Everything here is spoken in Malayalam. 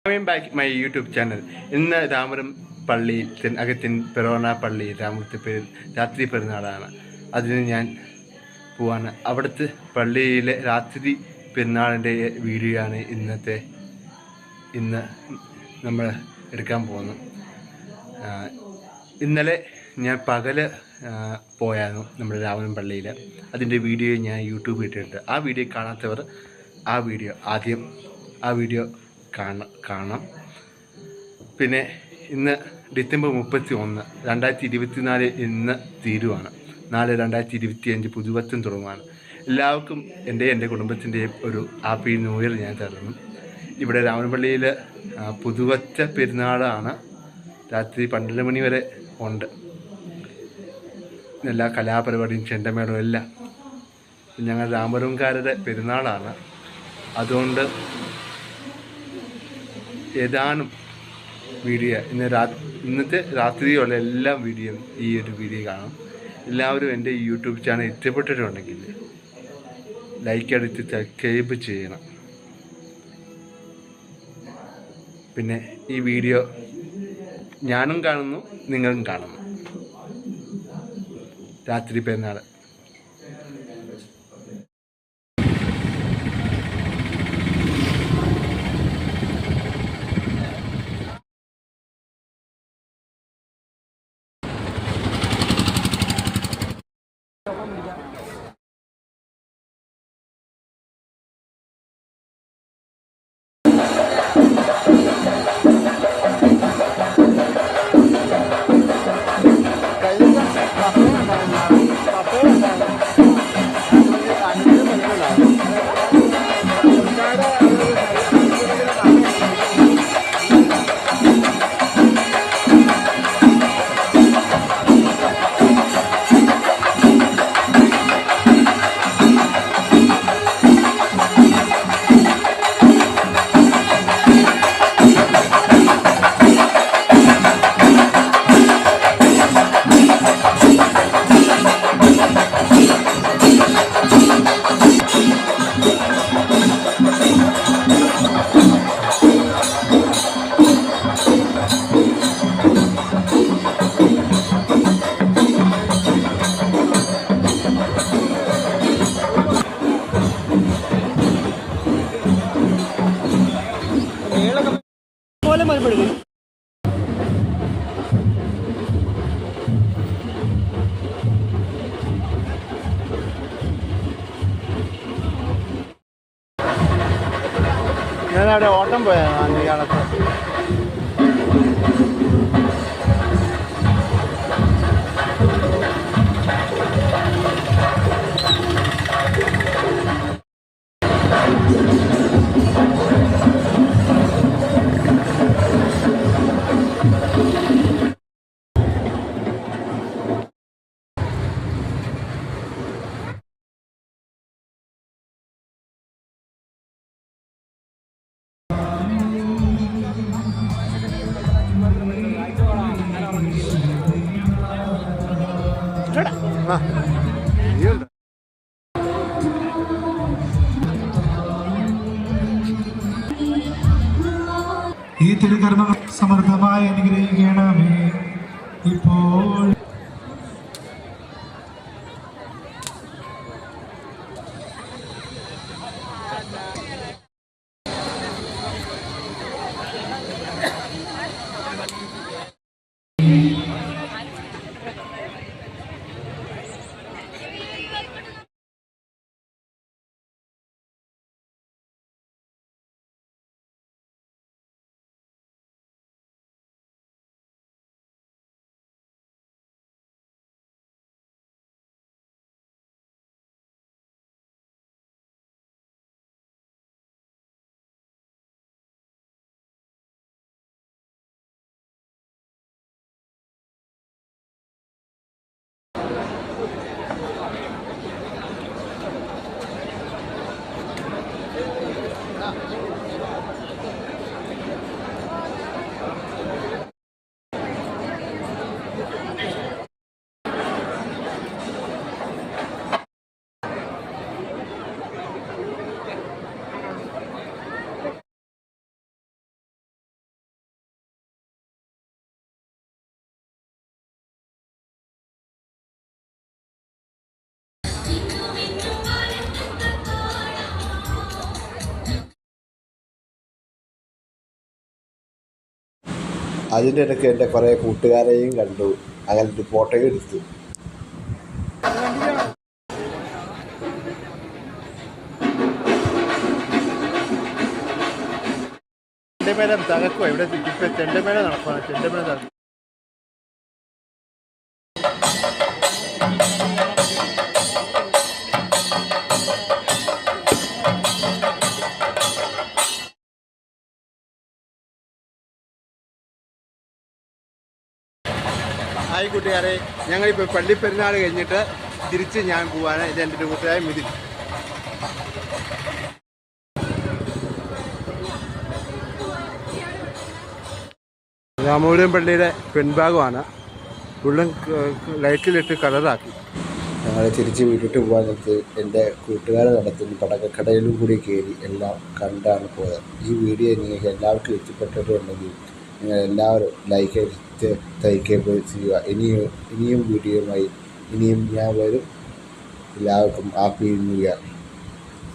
Coming back my YouTube channel. ഇന്ന് രാമപുരം പള്ളിയിൽ അകത്തിൻ പെറോണ പള്ളിയിൽ രാമപുരത്തെ രാത്രി പെരുന്നാളാണ്. അതിന് ഞാൻ പോവാണ്. അവിടുത്തെ പള്ളിയിലെ രാത്രി പെരുന്നാളിൻ്റെ വീഡിയോ ആണ് ഇന്ന് നമ്മൾ എടുക്കാൻ പോകുന്നു. ഇന്നലെ ഞാൻ പകല് പോയായിരുന്നു നമ്മുടെ രാമപുരം പള്ളിയിൽ. അതിൻ്റെ വീഡിയോ ഞാൻ യൂട്യൂബിൽ ഇട്ടിട്ടുണ്ട്. ആ വീഡിയോ കാണാത്തവർ ആ വീഡിയോ കാണാം. പിന്നെ ഇന്ന് ഡിസംബർ 31, 2024 ഇന്ന് തീരുവാണ്. നാളെ 2025 പുതുവർഷം തുടങ്ങുകയാണ്. എല്ലാവർക്കും എൻ്റെ കുടുംബത്തിൻ്റെയും ഒരു ഹാപ്പി ന്യൂ ഇയർ ഞാൻ തരുന്നു. ഇവിടെ രാമപള്ളിയിൽ പുതുവച്ച പെരുന്നാളാണ്. രാത്രി 12 മണി വരെ ഉണ്ട്. എല്ലാ കലാപരിപാടിയും ചെണ്ടമേളവും എല്ലാം. ഞങ്ങൾ രാമപുരംകാരുടെ പെരുന്നാളാണ്. അതുകൊണ്ട് ഏതാനും വീഡിയോ ഇന്നത്തെ രാത്രിയുള്ള എല്ലാ വീഡിയോയും ഈ ഒരു വീഡിയോ കാണും. എല്ലാവരും എൻ്റെ ഈ യൂട്യൂബ് ചാനൽ ഇഷ്ടപ്പെട്ടിട്ടുണ്ടെങ്കിൽ ലൈക്ക് അടിച്ച് സബ്സ്ക്രൈബ് ചെയ്യണം. പിന്നെ ഈ വീഡിയോ ഞാനും കാണുന്നു, നിങ്ങളും കാണുന്നു. രാത്രി പെരുന്നാൾ ഞാനവിടെ ഓട്ടം പോയാണ് അഞ്ച് കാലത്ത്. ഈ തിരുകർമ്മ സമൃദ്ധമായി അനുഗ്രഹിക്കണമേ ഇപ്പോൾ. അതിൻ്റെ ഇടയ്ക്ക് എൻ്റെ കുറേ കൂട്ടുകാരെയും കണ്ടു. അങ്ങനെ ഒരു ഫോട്ടോയും എടുത്തു. ചെണ്ടമേളം തകർക്കുക. ഇവിടെ ഇപ്പം ചെണ്ടമേളം നടക്കുകയാണ്. ചെണ്ടമേളം തകർക്കുക. ഹായ് കൂട്ടുകാരെ, ഞങ്ങളിപ്പോൾ പള്ളിപ്പെരുന്നാൾ കഴിഞ്ഞിട്ട് തിരിച്ച് ഞാൻ പോവാണ്. ഇത് എൻ്റെ ഒരു കൂട്ടുകാരൻ മിഥുൻ. രാമപുരം പള്ളിയുടെ പെൺഭാഗമാണ്. ഉള്ളും ലൈറ്റിലിട്ട് കളറാക്കി. ഞങ്ങൾ തിരിച്ച് വീട്ടിട്ട് പോകാൻ നേരത്ത് എൻ്റെ കൂട്ടുകാരെ നടത്തുന്ന പടക്കക്കടയിലും കൂടി കയറി എല്ലാം കണ്ടാണ് പോയത്. ഈ വീഡിയോ നിങ്ങൾക്ക് എല്ലാവർക്കും ഇഷ്ടപ്പെട്ടിട്ടുണ്ടെങ്കിൽ നിങ്ങൾ എല്ലാവരും ലൈക്ക് അടിച്ച് തയ്ക്കുകയും ചെയ്യുക. ഇനിയും വീഡിയോയുമായി ഇനിയും ഞാൻ വരും. എല്ലാവർക്കും ഹാപ്പി ന്യൂ ഇയർ.